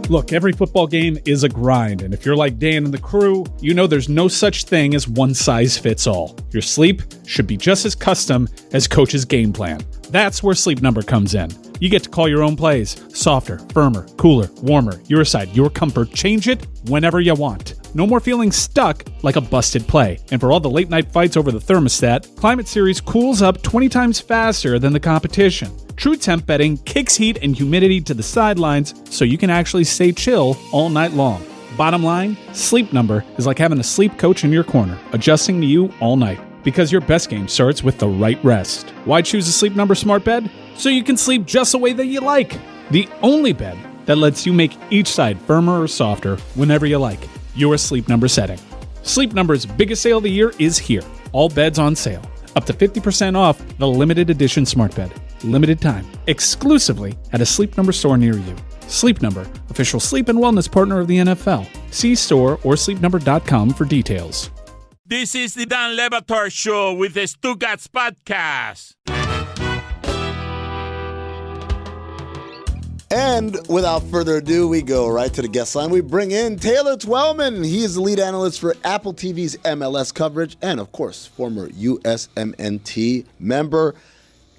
Look, every football game is a grind, and if you're like Dan and the crew, you know there's no such thing as one size fits all. Your sleep should be just as custom as Coach's game plan. That's where Sleep Number comes in. You get to call your own plays. Softer, firmer, cooler, warmer, your side, your comfort. Change it whenever you want. No more feeling stuck like a busted play. And for all the late night fights over the thermostat, Climate Series cools up 20 times faster than the competition. True temp bedding kicks heat and humidity to the sidelines so you can actually stay chill all night long. Bottom line, Sleep Number is like having a sleep coach in your corner, adjusting to you all night. Because your best game starts with the right rest. Why choose a Sleep Number smart bed? So you can sleep just the way that you like. The only bed that lets you make each side firmer or softer whenever you like. Your Sleep Number setting. Sleep Number's biggest sale of the year is here. All beds on sale. Up to 50% off the limited edition smart bed. Limited time. Exclusively at a Sleep Number store near you. Sleep Number, official sleep and wellness partner of the NFL. See store or sleepnumber.com for details. This is the Dan Batard Show with the Stugatz Podcast. And without further ado, we go right to the guest line. We bring in Taylor Twellman. He is the lead analyst for Apple TV's MLS coverage and, of course, former USMNT member.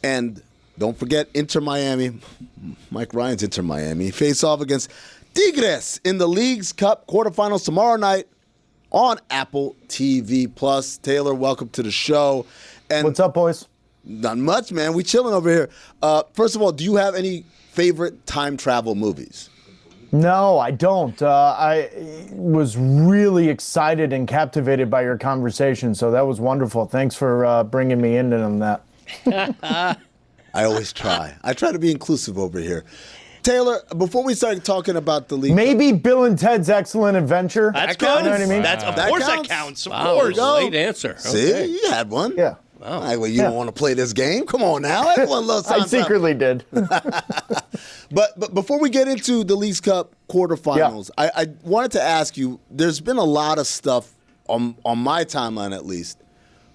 And don't forget Inter Miami. Mike Ryan's Inter Miami. Face off against Tigres in the League's Cup quarterfinals tomorrow night on Apple TV+. Taylor, welcome to the show. And what's up, boys? Not much, man. We chilling over here. First of all, do you have any favorite time travel movies? No, I don't. I was really excited and captivated by your conversation, so that was wonderful. Thanks for bringing me in on that. I always try. I try to be inclusive over here. Taylor, before we start talking about the league, maybe Bill and Ted's Excellent Adventure. That's good. You know what I mean? Of course that counts. Of Wow, course. great answer. See, Okay. you had one. Yeah. Wow. Well, you don't want to play this game? Come on now. Everyone loves time I secretly did. But before we get into the Leagues Cup quarterfinals, I wanted to ask you, there's been a lot of stuff on my timeline at least,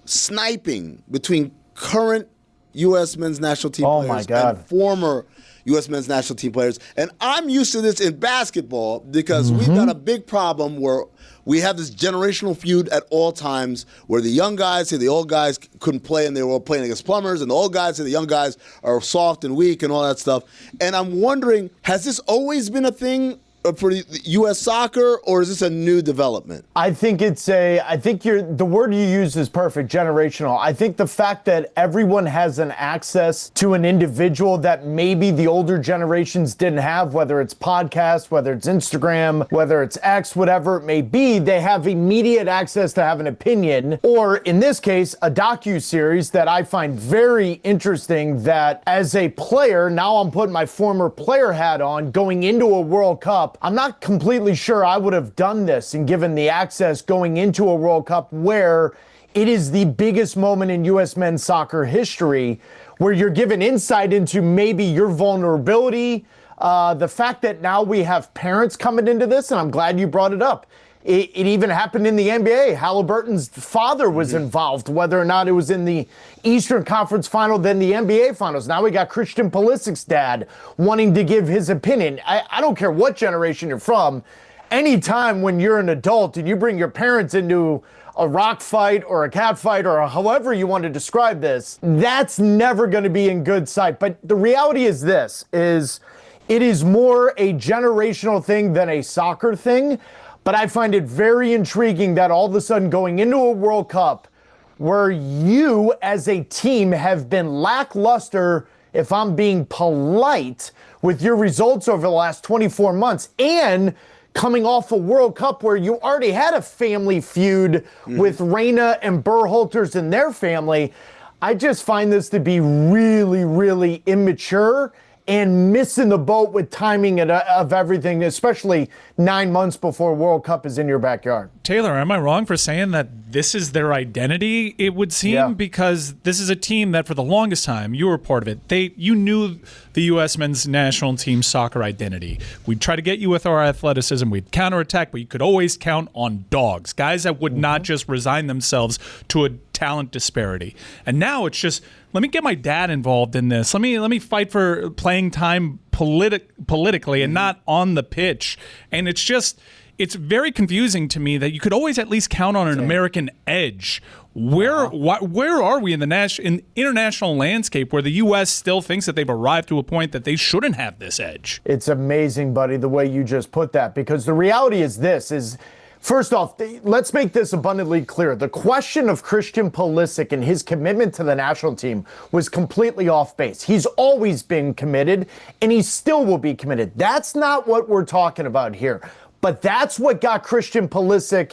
sniping between current U.S. men's national team players and former U.S. men's national team players. And I'm used to this in basketball because we've got a big problem where we have this generational feud at all times where the young guys say the old guys couldn't play and they were all playing against plumbers, and the old guys say the young guys are soft and weak and all that stuff. And I'm wondering, has this always been a thing for U.S. soccer, or is this a new development? I think the word you use is perfect, generational. I think the fact that everyone has an access to an individual that maybe the older generations didn't have, whether it's podcasts, whether it's Instagram, whether it's X, whatever it may be, they have immediate access to have an opinion, or in this case, a docu-series that I find very interesting that as a player, now I'm putting my former player hat on, going into a World Cup, I'm not completely sure I would have done this and given the access going into a World Cup where it is the biggest moment in U.S. men's soccer history, where you're given insight into maybe your vulnerability, the fact that now we have parents coming into this, and I'm glad you brought it up. It even happened in the NBA. Halliburton's father was involved, whether or not it was in the Eastern Conference Final, then the NBA Finals. Now we got Christian Pulisic's dad wanting to give his opinion. I don't care what generation you're from. Anytime when you're an adult and you bring your parents into a rock fight or a cat fight or however you want to describe this, that's never going to be in good sight. But the reality is this, it is more a generational thing than a soccer thing. But I find it very intriguing that all of a sudden going into a World Cup where you as a team have been lackluster, if I'm being polite, with your results over the last 24 months and coming off a World Cup where you already had a family feud with Reyna and Berhalters and their family. I just find this to be really, really immature and missing the boat with timing of everything, especially 9 months before World Cup is in your backyard. Taylor, am I wrong for saying that this is their identity, it would seem? Because this is a team that for the longest time, you were part of it. You knew the U.S. men's national team soccer identity. We'd try to get you with our athleticism. We'd counterattack, but you could always count on dogs, guys that would not just resign themselves to a talent disparity. And now it's just, let me get my dad involved in this. Let me fight for playing time politically and not on the pitch. And it's very confusing to me that you could always at least count on an American edge. Where are we in the international landscape where the U.S. still thinks that they've arrived to a point that they shouldn't have this edge? It's amazing, buddy, the way you just put that, because the reality is first off, let's make this abundantly clear. The question of Christian Pulisic and his commitment to the national team was completely off base. He's always been committed, and he still will be committed. That's not what we're talking about here. But that's what got Christian Pulisic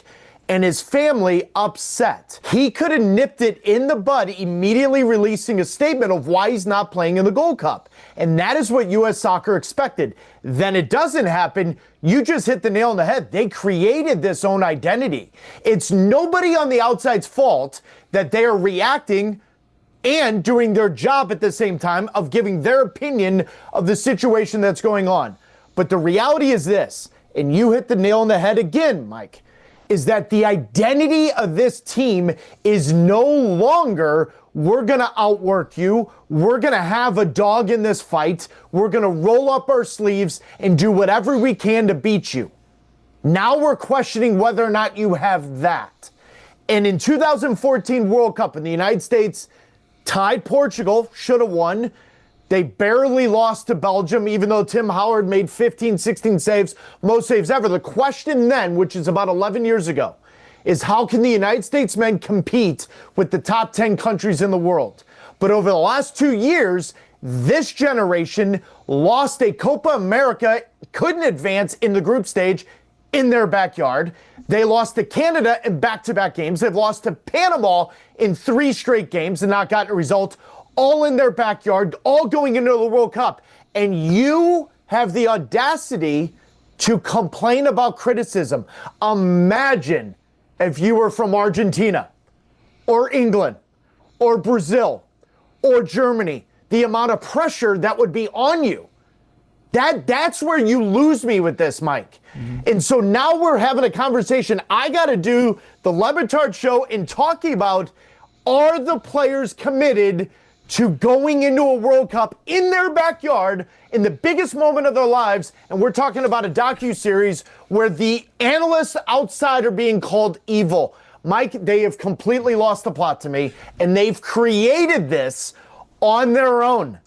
and his family upset. He could have nipped it in the bud, immediately releasing a statement of why he's not playing in the Gold Cup. And that is what U.S. Soccer expected. Then it doesn't happen. You just hit the nail on the head. They created this own identity. It's nobody on the outside's fault that they are reacting and doing their job at the same time of giving their opinion of the situation that's going on. But the reality is this, and you hit the nail on the head again, Mike, is that the identity of this team is no longer, we're going to outwork you, we're going to have a dog in this fight, we're going to roll up our sleeves and do whatever we can to beat you. Now we're questioning whether or not you have that. And in 2014 World Cup, in the United States tied Portugal, should have won. They barely lost to Belgium, even though Tim Howard made 15, 16 saves, most saves ever. The question then, which is about 11 years ago, is how can the United States men compete with the top 10 countries in the world? But over the last 2 years, this generation lost a Copa America, couldn't advance in the group stage in their backyard. They lost to Canada in back-to-back games. They've lost to Panama in 3 straight games and not gotten a result. All in their backyard, all going into the World Cup. And you have the audacity to complain about criticism. Imagine if you were from Argentina or England or Brazil or Germany, the amount of pressure that would be on you. That's where you lose me with this, Mike. Mm-hmm. And so now we're having a conversation. I got to do the Le Batard show and talking about, are the players committed to going into a World Cup in their backyard in the biggest moment of their lives? And we're talking about a docuseries where the analysts outside are being called evil. Mike, they have completely lost the plot to me, and they've created this on their own.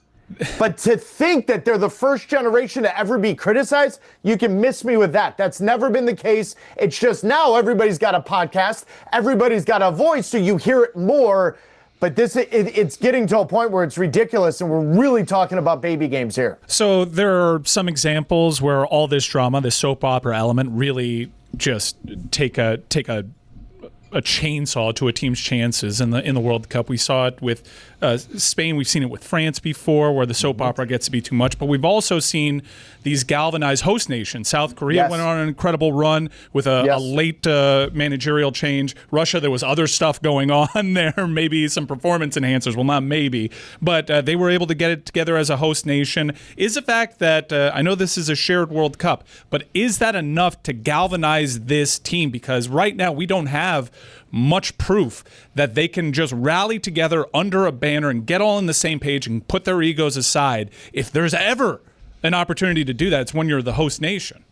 But to think that they're the first generation to ever be criticized, you can miss me with that. That's never been the case. It's just now everybody's got a podcast, everybody's got a voice, so you hear it more. But it's getting to a point where it's ridiculous, and we're really talking about baby games here. So there are some examples where all this drama, this soap opera element, really just take a chainsaw to a team's chances in the World Cup. We saw it with Spain. We've seen it with France before, where the soap opera gets to be too much. But we've also seen these galvanized host nations. South Korea went on an incredible run with a late managerial change. Russia, there was other stuff going on there, maybe some performance enhancers. Well, not maybe, but they were able to get it together as a host nation. Is the fact that, I know this is a shared World Cup, but is that enough to galvanize this team? Because right now we don't have much proof that they can just rally together under a banner and get all on the same page and put their egos aside. If there's ever an opportunity to do that, it's when you're the host nation.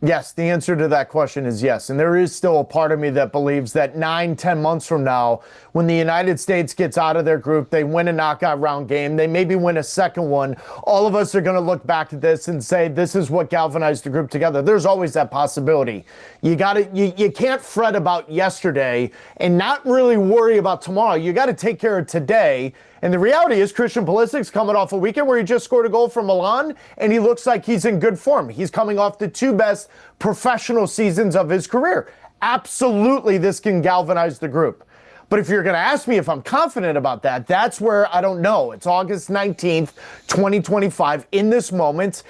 Yes, the answer to that question is yes. And there is still a part of me that believes that 9-10 months from now, when the United States gets out of their group, they win a knockout round game, they maybe win a second one, all of us are going to look back at this and say, this is what galvanized the group together. There's always that possibility. You can't fret about yesterday and not really worry about tomorrow. You got to take care of today. And the reality is Christian Pulisic's coming off a weekend where he just scored a goal for Milan, and he looks like he's in good form. He's coming off the 2 best professional seasons of his career. Absolutely, this can galvanize the group. But if you're going to ask me if I'm confident about that, that's where I don't know. It's August 19th, 2025. In this moment,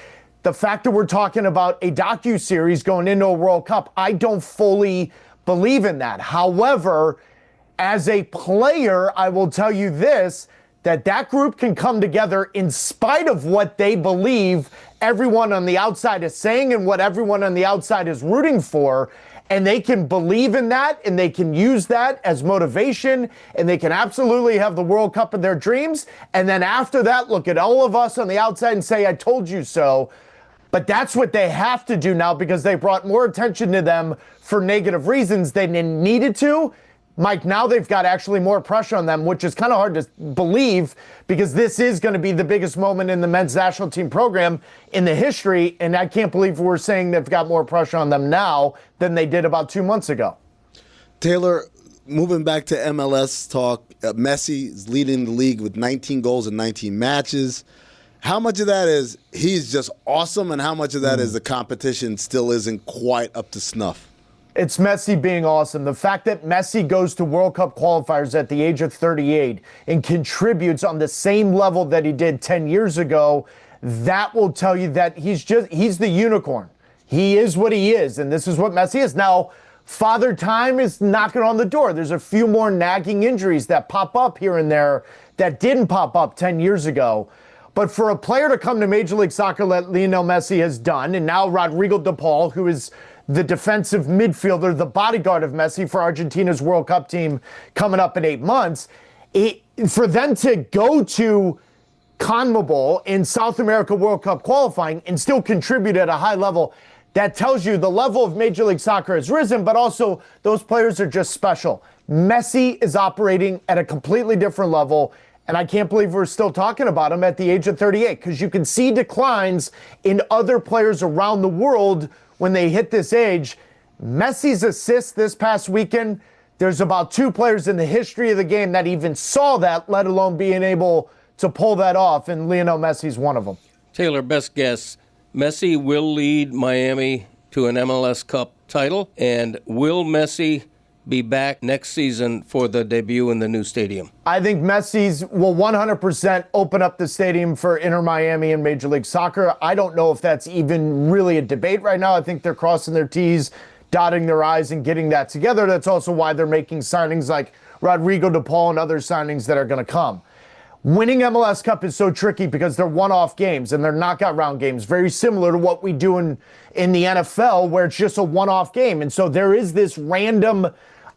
the fact that we're talking about a docuseries going into a World Cup, I don't fully believe in that. However, as a player, I will tell you this, that group can come together in spite of what they believe everyone on the outside is saying and what everyone on the outside is rooting for. And they can believe in that, and they can use that as motivation, and they can absolutely have the World Cup of their dreams. And then after that, look at all of us on the outside and say, I told you so. But that's what they have to do now because they brought more attention to them for negative reasons than they needed to. Mike, now they've got actually more pressure on them, which is kind of hard to believe because this is going to be the biggest moment in the men's national team program in the history. And I can't believe we're saying they've got more pressure on them now than they did about 2 months ago. Taylor, moving back to MLS talk, Messi is leading the league with 19 goals in 19 matches. How much of that is he's just awesome and how much of that is the competition still isn't quite up to snuff? It's Messi being awesome. The fact that Messi goes to World Cup qualifiers at the age of 38 and contributes on the same level that he did 10 years ago, that will tell you that he's the unicorn. He is what he is, and this is what Messi is. Now, Father Time is knocking on the door. There's a few more nagging injuries that pop up here and there that didn't pop up 10 years ago. But for a player to come to Major League Soccer like Lionel Messi has done, and now Rodrigo de Paul, who is the defensive midfielder, the bodyguard of Messi for Argentina's World Cup team coming up in 8 months, for them to go to CONMEBOL in South America World Cup qualifying and still contribute at a high level, that tells you the level of Major League Soccer has risen, but also those players are just special. Messi is operating at a completely different level, and I can't believe we're still talking about him at the age of 38, because you can see declines in other players around the world when they hit this age. Messi's assist this past weekend, there's about 2 players in the history of the game that even saw that, let alone being able to pull that off, and Lionel Messi's one of them. Taylor, best guess, Messi will lead Miami to an MLS Cup title, and will Messi be back next season for the debut in the new stadium? I think Messi's will 100% open up the stadium for Inter Miami and Major League Soccer. I don't know if that's even really a debate right now. I think they're crossing their T's, dotting their I's, and getting that together. That's also why they're making signings like Rodrigo de Paul and other signings that are going to come. Winning MLS Cup is so tricky because they're one-off games and they're knockout round games, very similar to what we do in the NFL where it's just a one-off game. And so there is this random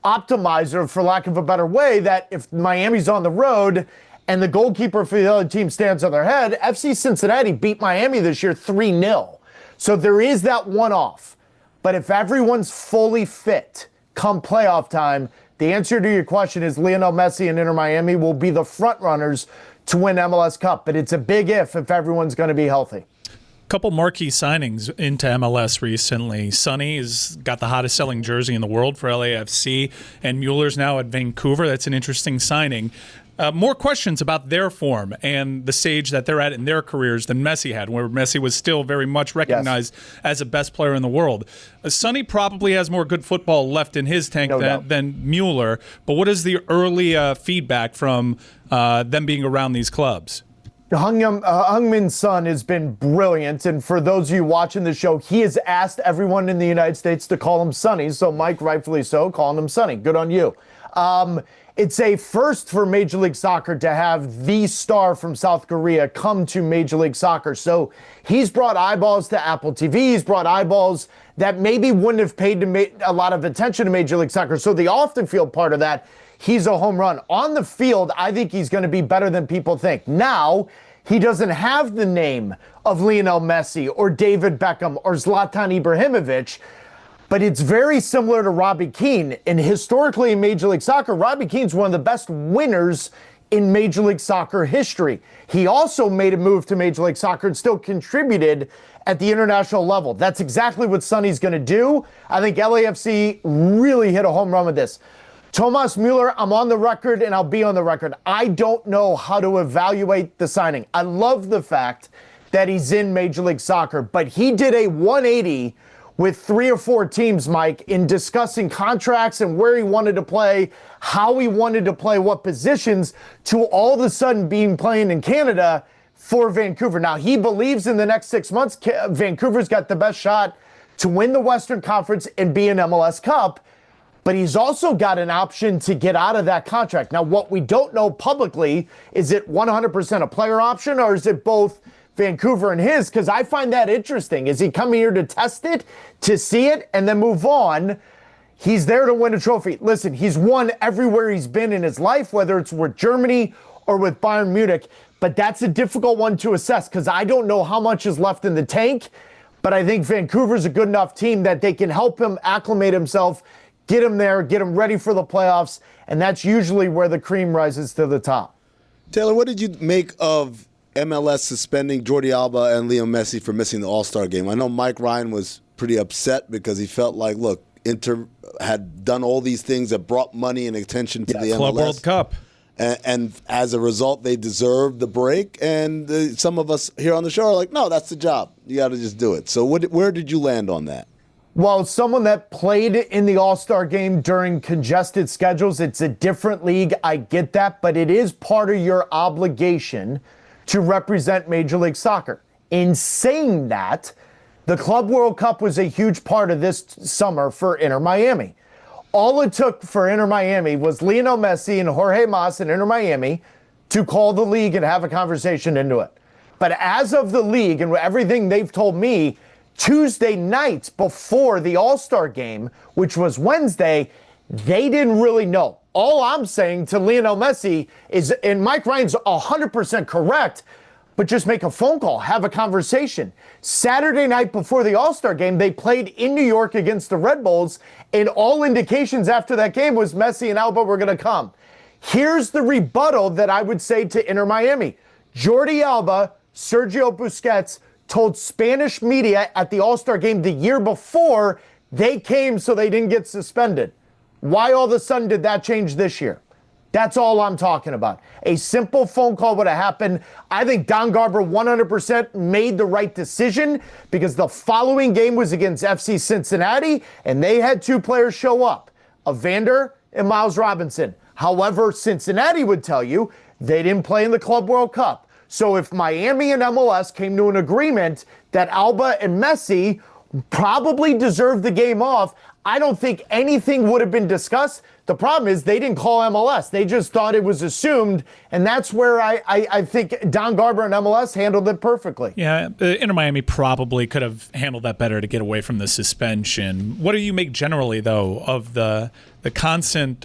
optimizer, for lack of a better way, that if Miami's on the road and the goalkeeper for the other team stands on their head, FC Cincinnati beat Miami this year 3-0. So there is that one-off. But if everyone's fully fit come playoff time, the answer to your question is Lionel Messi and Inter Miami will be the front runners to win MLS Cup. But it's a big if everyone's going to be healthy. Couple marquee signings into MLS recently. Sonny has got the hottest selling jersey in the world for LAFC, and Mueller's now at Vancouver. That's an interesting signing. More questions about their form and the stage that they're at in their careers than Messi had, where Messi was still very much recognized as the best player in the world. Sonny probably has more good football left in his tank than Mueller, but what is the early feedback from them being around these clubs? Heung-Min Son has been brilliant, and for those of you watching the show, he has asked everyone in the United States to call him Sonny, so Mike, rightfully so, calling him Sonny. Good on you. It's a first for Major League Soccer to have the star from South Korea come to Major League Soccer. So he's brought eyeballs to Apple TV. He's brought eyeballs that maybe wouldn't have paid a lot of attention to Major League Soccer. So the off-the-field part of that, he's a home run. On the field, I think he's going to be better than people think. Now, he doesn't have the name of Lionel Messi or David Beckham or Zlatan Ibrahimovic, but it's very similar to Robbie Keane. And historically in Major League Soccer, Robbie Keane's one of the best winners in Major League Soccer history. He also made a move to Major League Soccer and still contributed at the international level. That's exactly what Sonny's going to do. I think LAFC really hit a home run with this. Thomas Mueller, I'm on the record and I'll be on the record. I don't know how to evaluate the signing. I love the fact that he's in Major League Soccer, but he did a 180 with 3 or 4 teams, Mike, in discussing contracts and where he wanted to play, how he wanted to play, what positions, to all of a sudden being playing in Canada for Vancouver. Now, he believes in the next 6 months, Vancouver's got the best shot to win the Western Conference and be an MLS Cup, but he's also got an option to get out of that contract. Now, what we don't know publicly, is it 100% a player option, or is it both Vancouver and his? Because I find that interesting. Is he coming here to test it, to see it, and then move on? He's there to win a trophy. Listen, he's won everywhere he's been in his life, whether it's with Germany or with Bayern Munich. But that's a difficult one to assess because I don't know how much is left in the tank. But I think Vancouver's a good enough team that they can help him acclimate himself, get him there, get him ready for the playoffs. And that's usually where the cream rises to the top. Taylor, what did you make of MLS suspending Jordi Alba and Leo Messi for missing the All-Star game? I know Mike Ryan was pretty upset because he felt like, look, Inter had done all these things that brought money and attention to the MLS. Club World Cup. And as a result, they deserved the break. And some of us here on the show are like, no, that's the job. You got to just do it. So where did you land on that? Well, someone that played in the All-Star game during congested schedules, it's a different league. I get that, but it is part of your obligation to represent Major League Soccer. In saying that, the Club World Cup was a huge part of this summer for Inter Miami. All it took for Inter Miami was Lionel Messi and Jorge Mas in Inter Miami to call the league and have a conversation into it. But as of the league and everything they've told me, Tuesday nights before the All-Star game, which was Wednesday, they didn't really know. All I'm saying to Lionel Messi is, and Mike Ryan's 100% correct, but just make a phone call, have a conversation. Saturday night before the All-Star game, they played in New York against the Red Bulls, and all indications after that game was Messi and Alba were going to come. Here's the rebuttal that I would say to Inter Miami. Jordi Alba, Sergio Busquets, told Spanish media at the All-Star game the year before they came so they didn't get suspended. Why all of a sudden did that change this year? That's all I'm talking about. A simple phone call would have happened. I think Don Garber 100% made the right decision because the following game was against FC Cincinnati, and they had two players show up, Evander and Miles Robinson. However, Cincinnati would tell you they didn't play in the Club World Cup. So if Miami and MLS came to an agreement that Alba and Messi probably deserved the game off, I don't think anything would have been discussed. The problem is they didn't call MLS. They just thought it was assumed, and that's where I think Don Garber and MLS handled it perfectly. Yeah, Inter Miami probably could have handled that better to get away from the suspension. What do you make generally, though, of the constant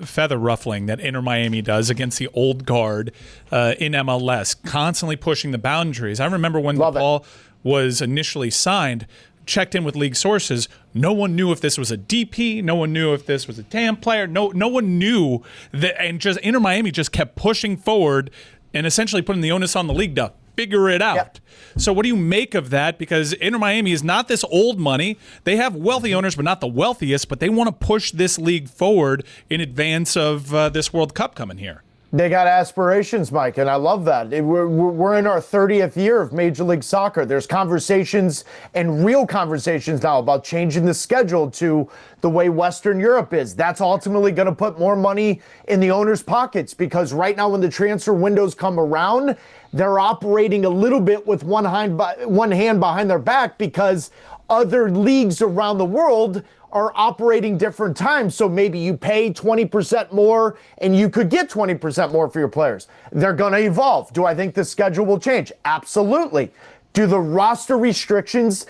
feather ruffling that Inter Miami does against the old guard in MLS, constantly pushing the boundaries? I remember when the ball was initially signed, checked in with league sources, no one knew if this was a DP, no one knew if this was a TAM player, no one knew that, and just Inter Miami just kept pushing forward and essentially putting the onus on the league to figure it out. Yep. So what do you make of that? Because Inter Miami is not this old money. They have wealthy owners, but not the wealthiest, but they want to push this league forward in advance of this World Cup coming here. They got aspirations, Mike, and I love that. We're in our 30th year of Major League Soccer. There's conversations and real conversations now about changing the schedule to the way Western Europe is. That's ultimately going to put more money in the owners' pockets because right now when the transfer windows come around, they're operating a little bit with one hand behind their back because other leagues around the world are operating different times. So maybe you pay 20% more and you could get 20% more for your players. They're going to evolve. Do I think the schedule will change? Absolutely. Do the roster restrictions,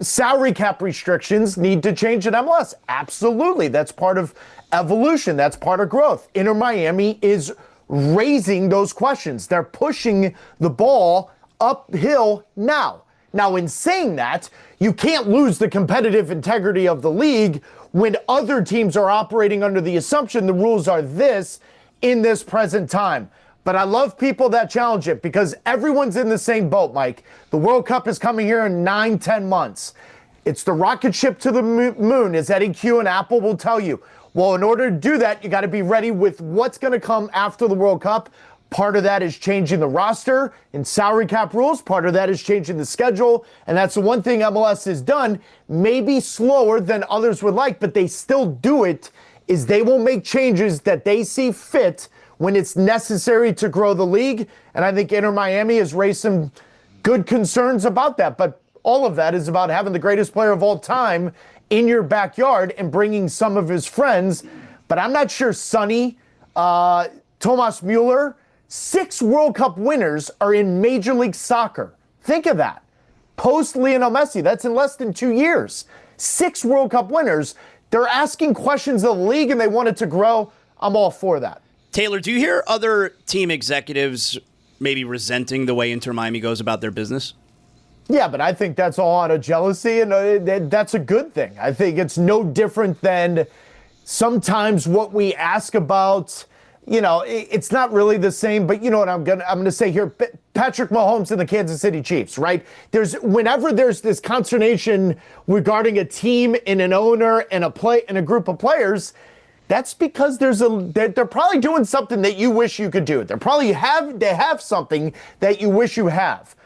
salary cap restrictions need to change in MLS? Absolutely. That's part of evolution. That's part of growth. Inter Miami is raising those questions. They're pushing the ball uphill now. Now, in saying that, you can't lose the competitive integrity of the league when other teams are operating under the assumption the rules are this in this present time. But I love people that challenge it because everyone's in the same boat, Mike. The World Cup is coming here in 9-10 months. It's the rocket ship to the moon, as Eddie Q and Apple will tell you. Well, in order to do that, you got to be ready with what's going to come after the World Cup. Part of that is changing the roster and salary cap rules. Part of that is changing the schedule. And that's the one thing MLS has done, maybe slower than others would like, but they still do it, is they will make changes that they see fit when it's necessary to grow the league. And I think Inter Miami has raised some good concerns about that. But all of that is about having the greatest player of all time in your backyard and bringing some of his friends. But I'm not sure Sonny, Thomas Mueller, 6 World Cup winners are in Major League Soccer. Think of that. Post Lionel Messi, that's in less than 2 years. 6 World Cup winners. they're asking questions of the league and they want it to grow, I'm all for that. Taylor, do you hear other team executives maybe resenting the way Inter Miami goes about their business? Yeah, but I think that's all out of jealousy, and that's a good thing. I think it's no different than sometimes what we ask about. It's not really the same, but you know what I'm gonna say here. Patrick Mahomes and the Kansas City Chiefs, right? Whenever there's this consternation regarding a team and an owner and a group of players, that's because they're probably doing something that you wish you could do. They have something that you wish you have.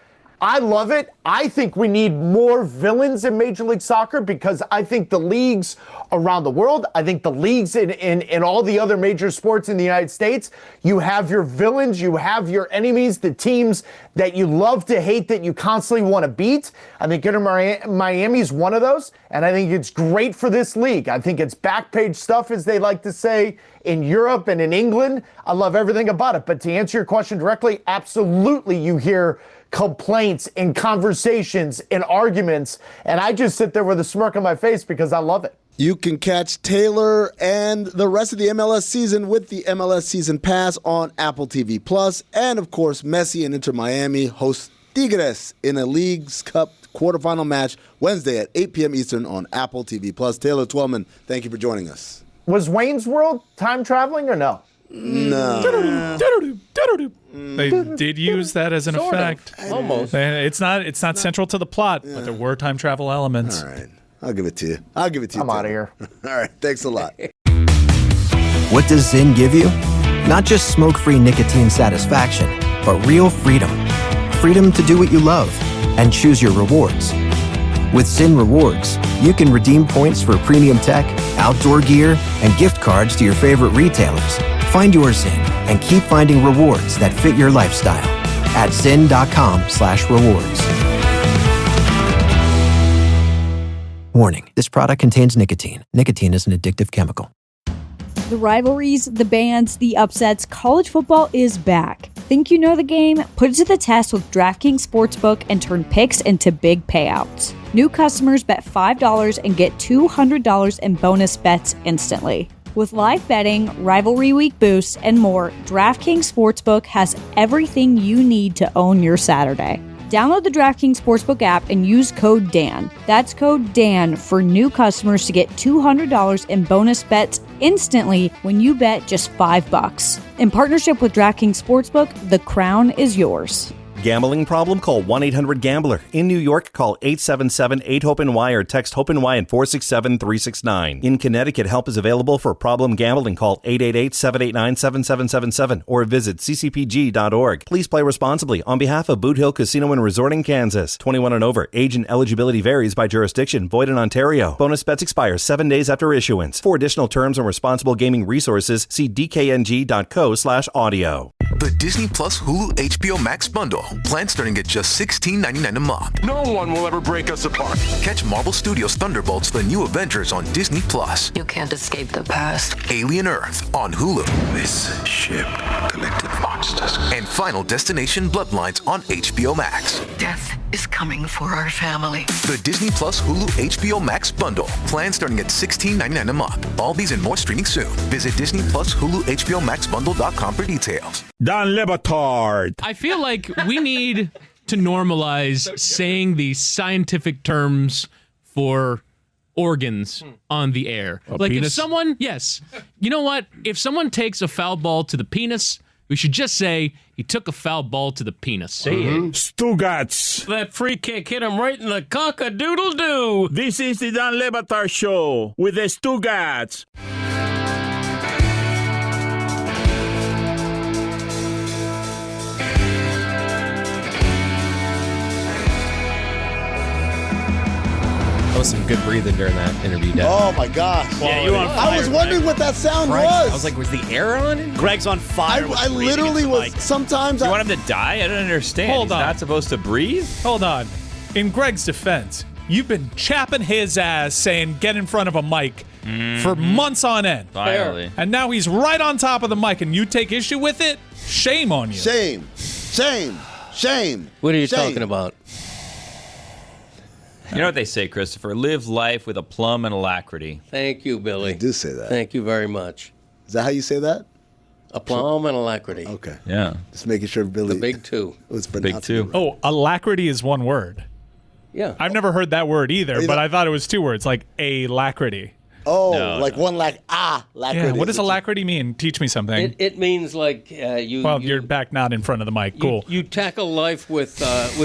I love it. I think we need more villains in Major League Soccer because I think the leagues around the world, I think the leagues in all the other major sports in the United States, you have your villains, you have your enemies, the teams that you love to hate that you constantly want to beat. I think Inter Miami is one of those, and I think it's great for this league. I think it's back page stuff, as they like to say, in Europe and in England. I love everything about it. But to answer your question directly, absolutely you hear complaints and conversations and arguments, and I just sit there with a smirk on my face because I love it. You can catch Taylor and the rest of the MLS season with the MLS Season Pass on Apple TV Plus, and of course, Messi and Inter Miami host Tigres in a Leagues Cup quarterfinal match Wednesday at 8 p.m. Eastern on Apple TV Plus. Taylor Twellman, thank you for joining us. Was Wayne's World time traveling or no? No. They did use that as an effect. Almost. It's not central to the plot, but there were time travel elements. All right. I'll give it to you. I'm out of here. All right. Thanks a lot. What does Zyn give you? Not just smoke-free nicotine satisfaction, but real freedom. Freedom to do what you love and choose your rewards. With Zyn Rewards, you can redeem points for premium tech, outdoor gear, and gift cards to your favorite retailers. Find your Zyn and keep finding rewards that fit your lifestyle at zyn.com/rewards. Warning, this product contains nicotine. Nicotine is an addictive chemical. The rivalries, the bands, the upsets, college football is back. Think you know the game? Put it to the test with DraftKings Sportsbook and turn picks into big payouts. New customers bet $5 and get $200 in bonus bets instantly. With live betting, rivalry week boosts, and more, DraftKings Sportsbook has everything you need to own your Saturday. Download the DraftKings Sportsbook app and use code DAN. That's code DAN for new customers to get $200 in bonus bets instantly when you bet just $5. In partnership with DraftKings Sportsbook, the crown is yours. Gambling problem? Call 1-800-GAMBLER. In New York, call 877-8-HOPE-NY or text HOPE-NY at 467-369. In Connecticut, help is available for problem gambling. Call 888-789-7777 or visit ccpg.org. Please play responsibly. On behalf of Boot Hill Casino and Resort in Kansas. 21 and over. Age and eligibility varies by jurisdiction. Void in Ontario. Bonus bets expire 7 days after issuance. For additional terms and responsible gaming resources, see dkng.co/audio. The Disney Plus Hulu HBO Max bundle. Plans starting at just $16.99 a month. No one will ever break us apart. Catch Marvel Studios' Thunderbolts: The New Avengers on Disney Plus. You can't escape the past. Alien Earth on Hulu. This ship collected monsters. And Final Destination: Bloodlines on HBO Max. Death is coming for our family. The Disney Plus Hulu HBO Max bundle. Plans starting at $16.99 a month. All these and more streaming soon. Visit Disney Plus Hulu HBO Max bundle.com for details. Don Batard. I feel like we need to normalize saying the scientific terms for organs on the air. Like penis? If someone, yes, you know what? If someone takes a foul ball to the penis, we should just say he took a foul ball to the penis. Stugats. That free kick hit him right in the cock-a-doodle-doo. This is the Don Batard Show with the Stugats. That was some good breathing during that interview, Dad. Oh my gosh! Yeah, you on fire, I was wondering Greg. what that sound Christ. was. I was like, was the air on? Greg's on fire. I literally was. Sometimes you want him to die? I don't understand. Hold on. He's not supposed to breathe? Hold on. In Greg's defense, you've been chapping his ass saying get in front of a mic for months on end. Finally. And now he's right on top of the mic and you take issue with it? Shame on you. Shame. What are you talking about? You know what they say, Christopher? Live life with a plum and alacrity. Thank you, Billy. I do say that. Thank you very much. Is that how you say that? A plum and alacrity. Okay. Yeah. Just making sure Billy. The big two. Was Big two. Oh, alacrity is one word. Yeah. I've never heard that word either, but I thought it was two words, like alacrity. Oh, No, like one alacrity. Yeah, what does alacrity mean? Teach me something. It means like you. Well, you're back not in front of the mic. Cool. You tackle life with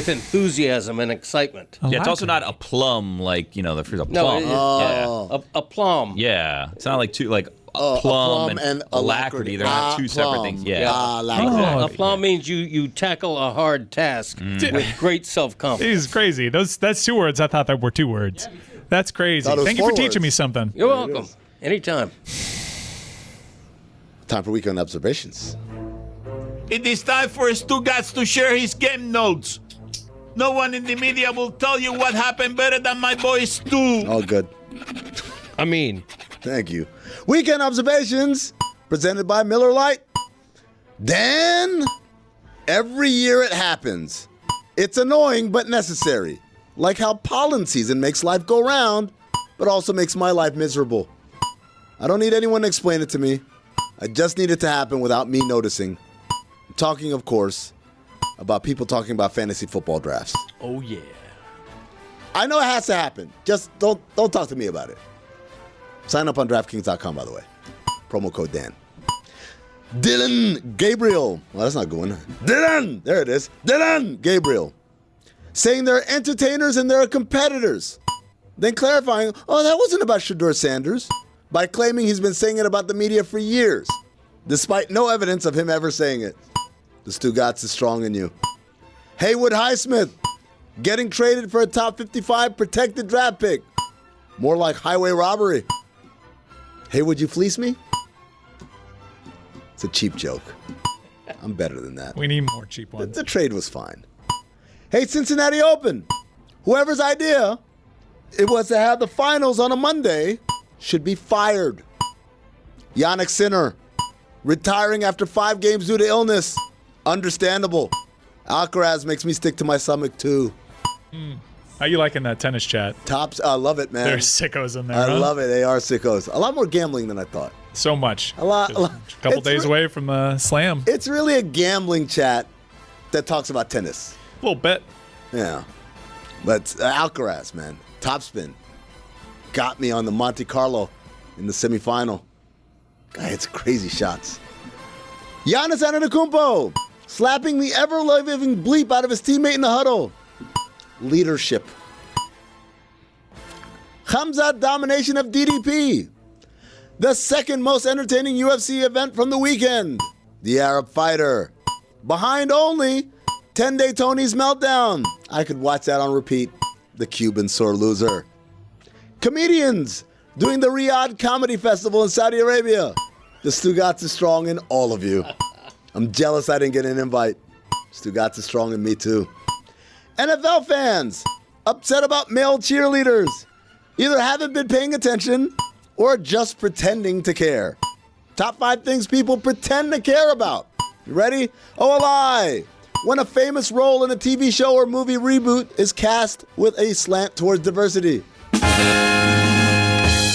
enthusiasm and excitement. Yeah, it's also not a plum like, the fruit of No, plum. a plum. Yeah. It's not like two, like a plum and alacrity. They're not two separate things. Yeah. A plum means you tackle a hard task with great self-confidence. This is crazy. That's two words. I thought that were two words. That's crazy. Thank you for teaching me something. You're welcome. Anytime. Time for weekend observations. It is time for Stugatz to share his game notes. No one in the media will tell you what happened better than my boy Stu. All good. I mean, Thank you. Weekend observations presented by Miller Lite. Dan, every year it happens. It's annoying but necessary. Like how pollen season makes life go round, but also makes my life miserable. I don't need anyone to explain it to me. I just need it to happen without me noticing. I'm talking, of course, about people talking about fantasy football drafts. Oh, yeah. I know it has to happen. Just don't talk to me about it. Sign up on DraftKings.com, by the way. Promo code Dan. Dylan Gabriel. Well, that's not a good one. Dylan! There it is. Dylan Gabriel. Saying they're entertainers and they're competitors. Then clarifying, oh, that wasn't about Shedeur Sanders. By claiming he's been saying it about the media for years. Despite no evidence of him ever saying it. The Stugatz is strong in you. Haywood Highsmith. Getting traded for a top 55 protected draft pick. More like highway robbery. Hey, would you fleece me? It's a cheap joke. I'm better than that. We need more cheap ones. The trade was fine. Hey, Cincinnati Open. Whoever's idea it was to have the finals on a Monday should be fired. Yannick Sinner. Retiring after 5 games due to illness. Understandable. Alcaraz makes me stick to my stomach, too. How you liking that tennis chat? Tops, I love it, man. There's sickos in there. I love it. They are sickos. A lot more gambling than I thought. So much. A lot. A couple days away from the slam. It's really a gambling chat that talks about tennis. A little bit. Yeah. But Alcaraz, man. Topspin. Got me on the Monte Carlo in the semifinal. Guy hits crazy shots. Giannis Antetokounmpo. Slapping the ever-living bleep out of his teammate in the huddle. Leadership. Khamzat domination of DDP. The second most entertaining UFC event from the weekend. The Arab Fighter. Behind only 10-Day Tony's Meltdown. I could watch that on repeat. The Cuban sore loser. Comedians doing the Riyadh Comedy Festival in Saudi Arabia. The Stugatz is strong in all of you. I'm jealous I didn't get an invite. Stugatz is strong in me too. NFL fans upset about male cheerleaders. Either haven't been paying attention or just pretending to care. Top 5 things people pretend to care about. You ready? Oh, a lie. When a famous role in a TV show or movie reboot is cast with a slant towards diversity.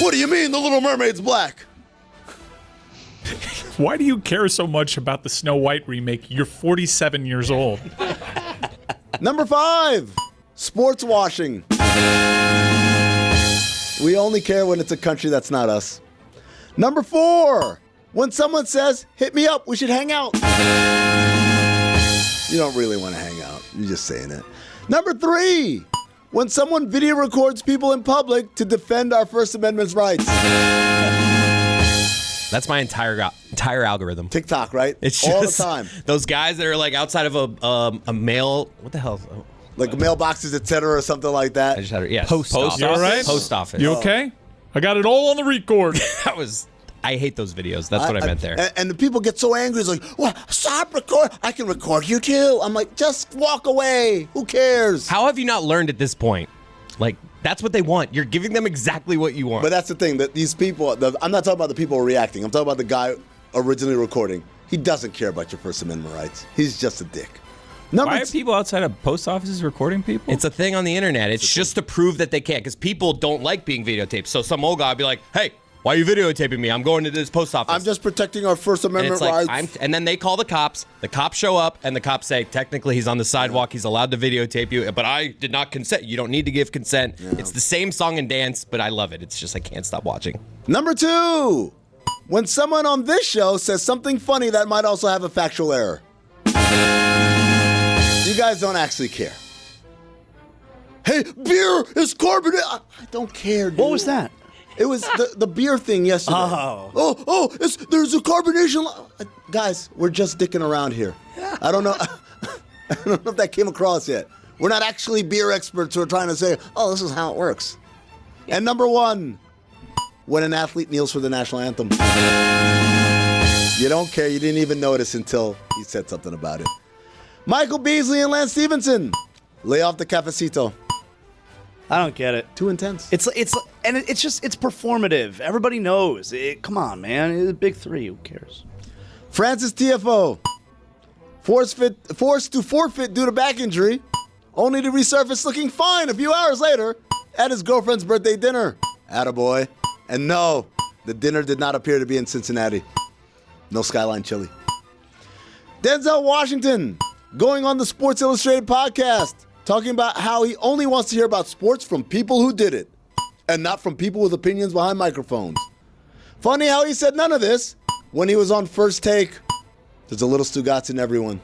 What do you mean the Little Mermaid's black? Why do you care so much about the Snow White remake? You're 47 years old. Number 5, sports washing. We only care when it's a country that's not us. Number 4, when someone says, hit me up, we should hang out. You don't really want to hang out. You're just saying it. Number 3, when someone video records people in public to defend our First Amendment's rights. That's my entire algorithm. TikTok, right? It's just all the time. Those guys that are like outside of a mail. What the hell? Like mailboxes, etc., or something like that. I just had it. Yeah. Post office. You all right? Post office. You okay? I got it all on the record. That was. I hate those videos. That's what I meant there. And the people get so angry. It's like, well, stop record. I can record you too. I'm like, just walk away. Who cares? How have you not learned at this point? Like, that's what they want. You're giving them exactly what you want. But that's the thing, that these people, I'm not talking about the people reacting. I'm talking about the guy originally recording. He doesn't care about your First Amendment rights. He's just a dick. Why are people outside of post offices recording people? It's a thing on the internet. It's just to prove that they can't, because people don't like being videotaped. So some old guy will be like, hey, why are you videotaping me? I'm going to this post office. I'm just protecting our First Amendment rights. And then they call the cops. The cops show up, and the cops say, technically, he's on the sidewalk. He's allowed to videotape you, but I did not consent. You don't need to give consent. Yeah. It's the same song and dance, but I love it. It's just I can't stop watching. Number 2, when someone on this show says something funny that might also have a factual error. You guys don't actually care. Hey, beer is carbonated. I don't care, dude. What was that? It was the beer thing yesterday. There's a carbonation. Guys, we're just dicking around here. I don't know. I don't know if that came across yet. We're not actually beer experts who are trying to say, this is how it works. And number 1, when an athlete kneels for the national anthem. You don't care. You didn't even notice until he said something about it. Michael Beasley and Lance Stevenson. Lay off the cafecito. I don't get it. Too intense. It's performative. Everybody knows. Come on, man. It's a big 3. Who cares? Francis TFO. Forced to forfeit due to back injury, only to resurface looking fine a few hours later at his girlfriend's birthday dinner. Attaboy. And no, the dinner did not appear to be in Cincinnati. No Skyline chili. Denzel Washington going on the Sports Illustrated podcast, talking about how he only wants to hear about sports from people who did it, and not from people with opinions behind microphones. Funny how he said none of this when he was on First Take. There's a little Stugotz in everyone.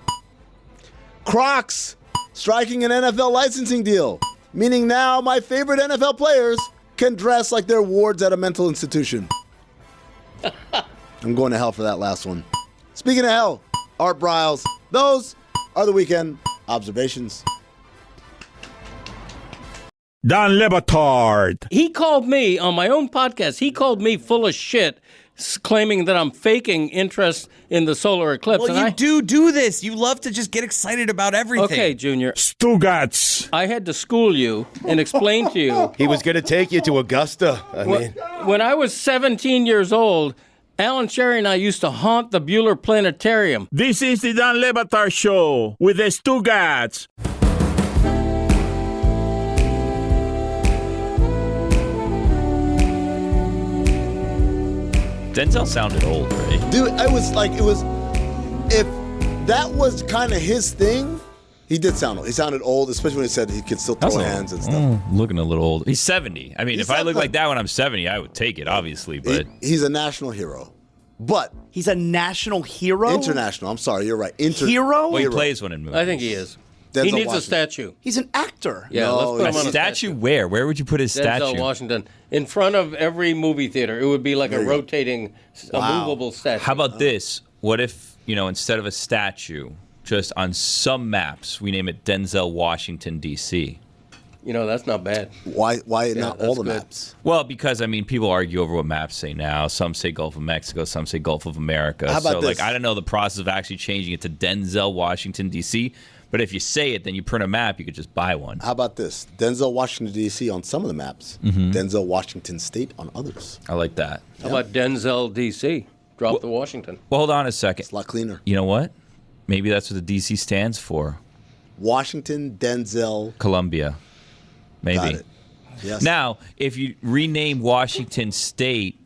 Crocs striking an NFL licensing deal, meaning now my favorite NFL players can dress like they're wards at a mental institution. I'm going to hell for that last one. Speaking of hell, Art Briles. Those are the weekend observations. Don Batard. He called me on my own podcast. He called me full of shit, claiming that I'm faking interest in the solar eclipse. Well, you do this. You love to just get excited about everything. Okay, Junior. Stugotz. I had to school you and explain to you. He was going to take you to Augusta. When I was 17 years old, Alan Sherry and I used to haunt the Bueller Planetarium. This is the Don Batard Show with the Stugotz. Denzel sounded old, right? Dude, if that was kind of his thing, he did sound old. He sounded old, especially when he said he could still throw hands and stuff. Looking a little old. He's 70. I mean, if I look like that when I'm 70, I would take it, obviously. But he's a national hero. But he's a national hero? International. I'm sorry, you're right. Hero? Well, he plays one in movies. I think he is. Denzel he needs Washington. a statue. He's an actor. Yeah, let's put him on a statue. Where? Where would you put his statue? Denzel Washington. In front of every movie theater. It would be like a rotating, a movable statue. How about this? What if, instead of a statue, just on some maps, we name it Denzel Washington, D.C.? That's not bad. Why not all the maps? Well, because, people argue over what maps say now. Some say Gulf of Mexico, some say Gulf of America. How about this? I don't know the process of actually changing it to Denzel Washington, D.C., but if you say it, then you print a map, you could just buy one. How about this? Denzel Washington, D.C. on some of the maps. Mm-hmm. Denzel Washington State on others. I like that. How about Denzel, D.C.? Drop the Washington. Well, hold on a second. It's a lot cleaner. You know what? Maybe that's what the D.C. stands for. Washington, Denzel. Columbia. Maybe. Got it. Yes. Now, if you rename Washington State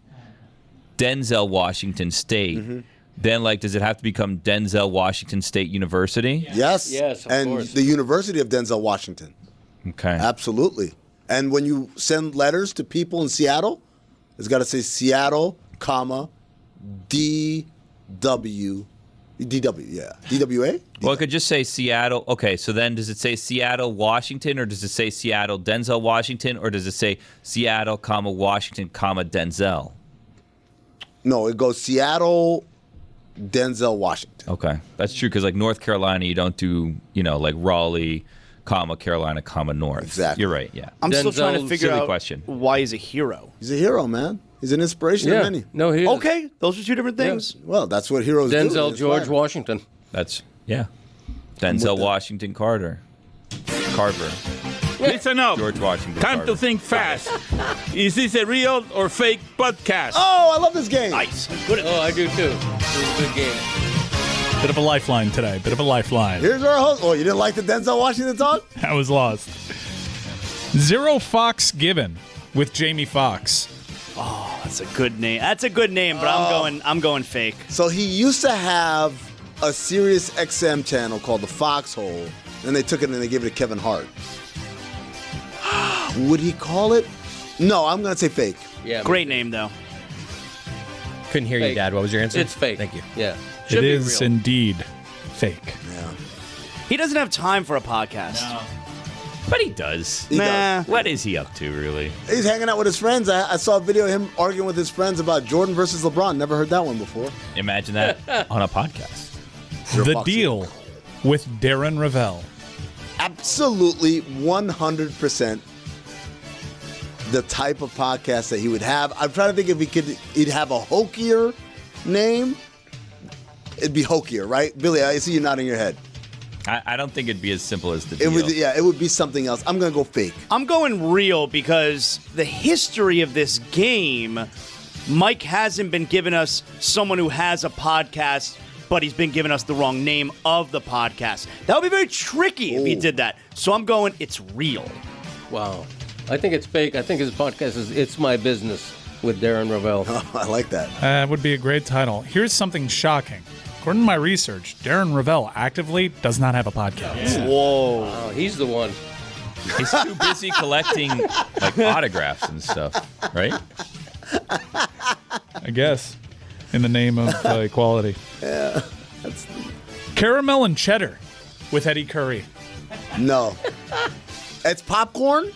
Denzel Washington State, then, does it have to become Denzel Washington State University? Yes. Yes, of course. The University of Denzel Washington. Okay. Absolutely. And when you send letters to people in Seattle, it's got to say Seattle, comma, DW, yeah. DWA? Well, it could just say Seattle. Okay, so then does it say Seattle, Washington, or does it say Seattle, Denzel, Washington, or does it say Seattle, comma, Washington, comma, Denzel? No, it goes Seattle, Denzel, Washington. Okay, that's true because North Carolina, you don't do Raleigh, comma Carolina, comma North. Exactly. You're right. Yeah. I'm still trying to figure out question. Why he's a hero. He's a hero, man. He's an inspiration to many. No, he is. Okay, those are two different things. Yeah. Well, that's what heroes do. Denzel George Washington. Denzel Washington Carver. Listen up. George Washington Time Carver. to think fast. Is this a real or fake podcast? Oh, I love this game. Nice. Good at I do too. It was a good game. Bit of a lifeline today. Bit of a lifeline. Here's our host. Oh, you didn't like the Denzel Washington talk? I was lost. Zero Fox Given with Jamie Foxx. Oh, that's a good name. That's a good name, but I'm going fake. So he used to have a Sirius XM channel called the Foxhole, and they took it and they gave it to Kevin Hart. Would he call it? No, I'm going to say fake. Yeah. Great name, though. Couldn't hear you, Dad. What was your answer? It's fake. Thank you. Yeah. It is indeed fake. Yeah. He doesn't have time for a podcast. No. But he does. He does. What is he up to, really? He's hanging out with his friends. I saw a video of him arguing with his friends about Jordan versus LeBron. Never heard that one before. Imagine that on a podcast. The Deal with Darren Ravel. Absolutely 100% the type of podcast that he would have. I'm trying to think if he'd have a hokier name. It'd be hokier, right? Billy, I see you nodding your head. I don't think it'd be as simple as The Deal. It would be something else. I'm going to go fake. I'm going real because the history of this game, Mike hasn't been giving us someone who has a podcast, but he's been giving us the wrong name of the podcast. That would be very tricky if he did that. So I'm going, it's real. Wow. I think it's fake. I think his podcast is It's My Business with Darren Ravel. Oh, I like that. That would be a great title. Here's something shocking. According to my research, Darren Ravel actively does not have a podcast. Yeah. Whoa. Wow, he's the one. He's too busy collecting like autographs and stuff, right? I guess. In the name of equality. Yeah. Caramel and cheddar with Eddie Curry. No. It's popcorn?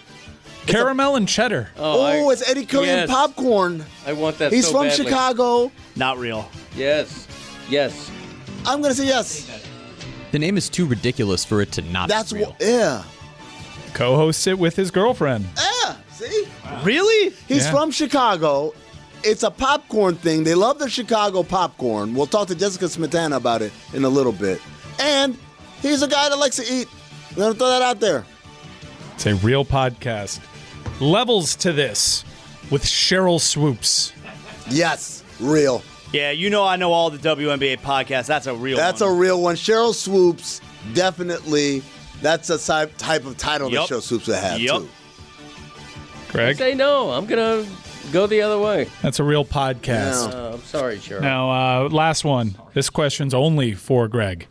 Caramel and cheddar. Oh, it's Eddie Curry and popcorn. I want that He's so from badly. Chicago. Not real. Yes. Yes. I'm going to say yes. The name is too ridiculous for it to not That's be real. Yeah. Co-hosts it with his girlfriend. Yeah. See? Really? He's Yeah. from Chicago. It's a popcorn thing. They love the Chicago popcorn. We'll talk to Jessica Smetana about it in a little bit. And he's a guy that likes to eat. I'm going to throw that out there. It's a real podcast. Levels to this with Cheryl Swoops. Yes. Real. Yeah, I know all the WNBA podcasts. That's a real one. That's a real one. Cheryl Swoops, definitely. That's a type of title that Cheryl Swoops would have, too. Greg? Say no. I'm going to go the other way. That's a real podcast. I'm sorry, Cheryl. Now, last one. This question's only for Greg.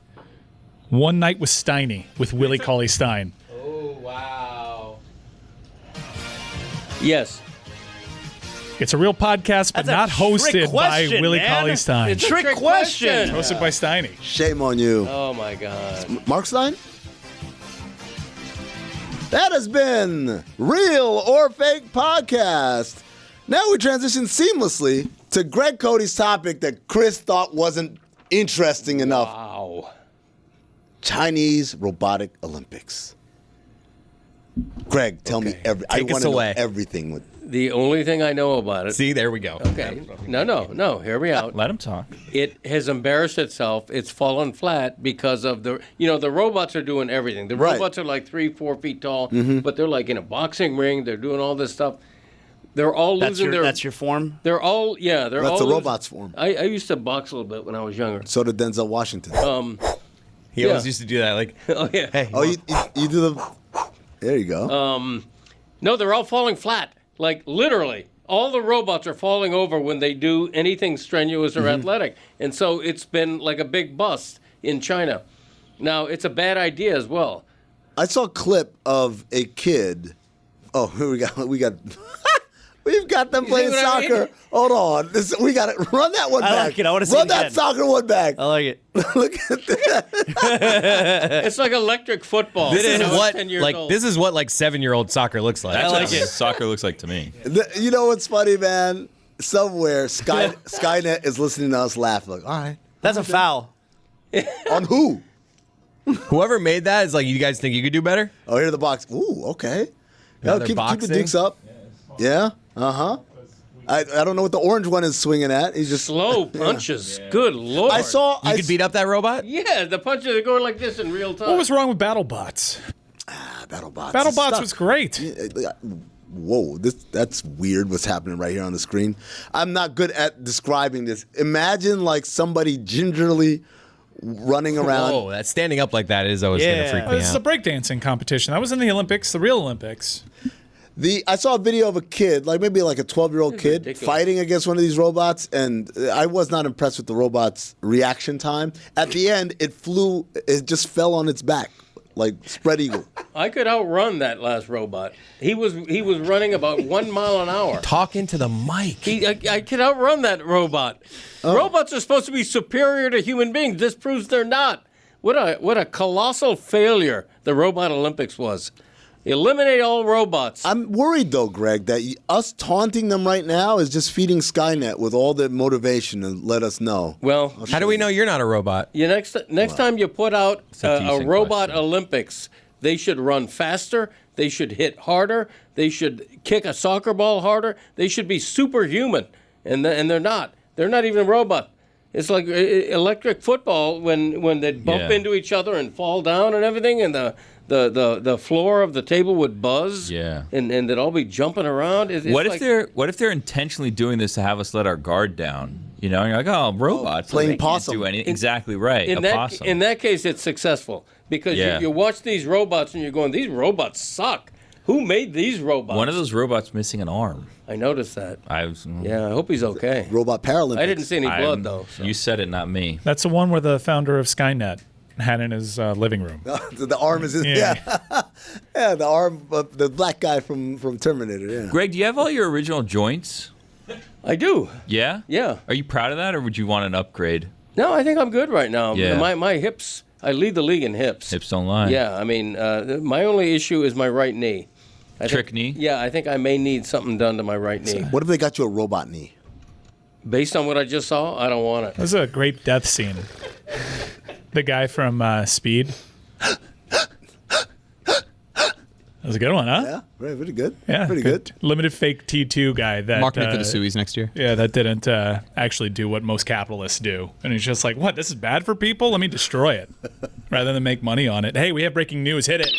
One Night with Steiny with Willie Cauley-Stein. Oh, wow. Yes. It's a real podcast, but not hosted by Willie Cauley-Stein. It's a trick question. Hosted by Steiny. Shame on you. Oh, my God. Mark Stein? That has been Real or Fake Podcast. Now we transition seamlessly to Greg Cote's topic that Chris thought wasn't interesting enough. Wow. Chinese Robotic Olympics. Greg, tell me I want to know everything. With The only thing I know about it. See, there we go. Okay. No. Hear me out. Let him talk. It has embarrassed itself. It's fallen flat because of the robots are doing everything. The robots are like 3-4 feet tall, but they're like in a boxing ring. They're doing all this stuff. They're all losing their. That's your form. They're all They're That's all the robot's form. I used to box a little bit when I was younger. So did Denzel Washington. He always used to do that. Like, oh yeah. Hey. Oh, you do the. There you go. No, they're all falling flat. Like literally, all the robots are falling over when they do anything strenuous or athletic, and so it's been like a big bust in China. Now it's a bad idea as well. I saw a clip of a kid. Oh, we got. We've got them playing soccer. I mean? Hold on. We got it. Run that one back. I like it. I want to see Run it that again. soccer one back. I like it. Look at that. It's like electric football. This is what 10 years old. this is what 7-year-old soccer looks like. That's what soccer looks like to me. You know what's funny, man? Somewhere Skynet is listening to us laugh. Like, all right. That's a foul. On who? Whoever made that is like, you guys think you could do better? Oh, here's the box. Ooh, okay. Yeah, Keep they're the dukes up. Yeah. Uh-huh. I don't know what the orange one is swinging at. He's just slow punches. Yeah. Good Lord. I saw. You could beat up that robot? Yeah, the punches are going like this in real time. What was wrong with BattleBots? BattleBots. BattleBots was great. Whoa, that's weird what's happening right here on the screen. I'm not good at describing this. Imagine like somebody gingerly running around. Oh, that standing up like that is always going to freak me This is a out. breakdancing competition. That was in the Olympics, the real Olympics. I saw a video of a kid, like maybe like a 12-year-old kid, ridiculous. fighting against one of these robots, and I was not impressed with the robot's reaction time. At the end, it just fell on its back, like spread eagle. I could outrun that last robot. He was running about 1 mile an hour. Talking to the mic. I could outrun that robot. Robots are supposed to be superior to human beings. This proves they're not. What a colossal failure the Robot Olympics was. Eliminate all robots. I'm worried, though, Greg, that us taunting them right now is just feeding Skynet with all the motivation to let us know. Well, how do we know you're not a robot? Next time you put out a decent Robot question. Olympics, they should run faster. They should hit harder. They should kick a soccer ball harder. They should be superhuman, and they're not. They're not even a robot. It's like electric football when they bump into each other and fall down and everything, and the floor of the table would buzz. Yeah. And they'd all be jumping around. What if they're intentionally doing this to have us let our guard down? You know, and you're like, oh, robots playing they can't possum. do anything. Exactly right. In that case, it's successful because you watch these robots and you're going, these robots suck. Who made these robots? One of those robots missing an arm. I noticed that. I hope he's okay. Robot Paralympics. I didn't see any blood though. So. You said it, not me. That's the one where the founder of Skynet had in his living room. The arm is yeah, the arm of the black guy from Terminator. Yeah. Greg, do you have all your original joints? I do. Yeah? Yeah. Are you proud of that, or would you want an upgrade? No, I think I'm good right now. Yeah. My hips, I lead the league in hips. Hips don't lie. Yeah, I mean, my only issue is my right knee. Trick knee? Yeah, I think I may need something done to my right knee. What if they got you a robot knee? Based on what I just saw, I don't want it. This is a great death scene. The guy from Speed. That was a good one, huh? Yeah, pretty good. Yeah, pretty good. Limited fake T2 guy. That Mark me for the Sueys next year. Yeah, that didn't actually do what most capitalists do. And he's just like, what, this is bad for people? Let me destroy it. Rather than make money on it. Hey, we have breaking news. Hit it.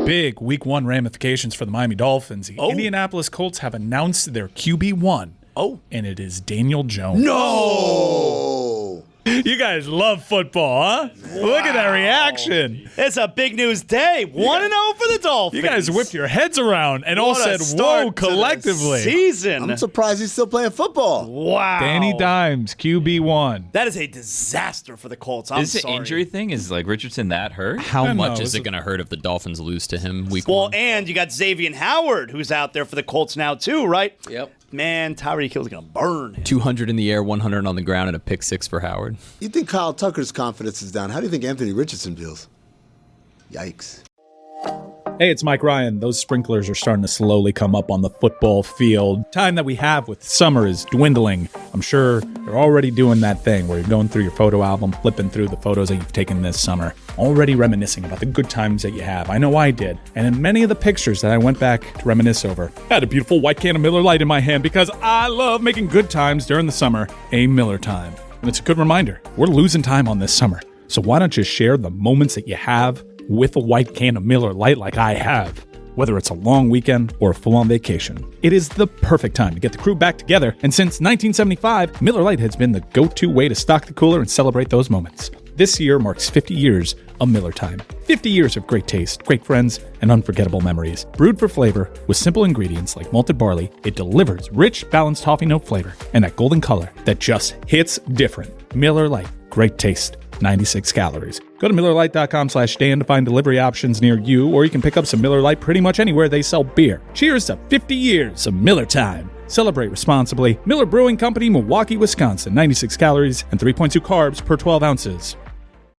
Big Week 1 ramifications for the Miami Dolphins. The Indianapolis Colts have announced their QB1. Oh. And it is Daniel Jones. No! You guys love football, huh? Wow. Look at that reaction. It's a big news day. 1-0 for the Dolphins. You guys whipped your heads around and all said, whoa, collectively. Season. I'm surprised he's still playing football. Wow. Danny Dimes, QB1. That is a disaster for the Colts. I'm Is sorry. the injury thing? Is like Richardson that hurt? How much is it going to hurt if the Dolphins lose to him week 1? And you got Xavier Howard, who's out there for the Colts now, too, right? Yep. Man, Tyreek Hill's going to burn him. 200 in the air, 100 on the ground, and a pick 6 for Howard. You think Kyle Tucker's confidence is down? How do you think Anthony Richardson feels? Yikes. Hey, it's Mike Ryan. Those sprinklers are starting to slowly come up on the football field. Time that we have with summer is dwindling. I'm sure you're already doing that thing where you're going through your photo album, flipping through the photos that you've taken this summer, already reminiscing about the good times that you have. I know I did. And in many of the pictures that I went back to reminisce over, I had a beautiful white can of Miller Lite in my hand because I love making good times during the summer, a Miller time. And it's a good reminder, we're losing time on this summer. So why don't you share the moments that you have with a white can of Miller Lite like I have, whether it's a long weekend or a full-on vacation. It is the perfect time to get the crew back together, and since 1975, Miller Lite has been the go-to way to stock the cooler and celebrate those moments. This year marks 50 years of Miller Time. 50 years of great taste, great friends, and unforgettable memories. Brewed for flavor with simple ingredients like malted barley, it delivers rich, balanced toffee note flavor and that golden color that just hits different. Miller Lite, great taste. 96 calories. Go to MillerLite.com/Dan to find delivery options near you, or you can pick up some Miller Lite pretty much anywhere they sell beer. Cheers to 50 years of Miller Time. Celebrate responsibly. Miller Brewing Company, Milwaukee, Wisconsin. 96 calories and 3.2 carbs per 12 ounces.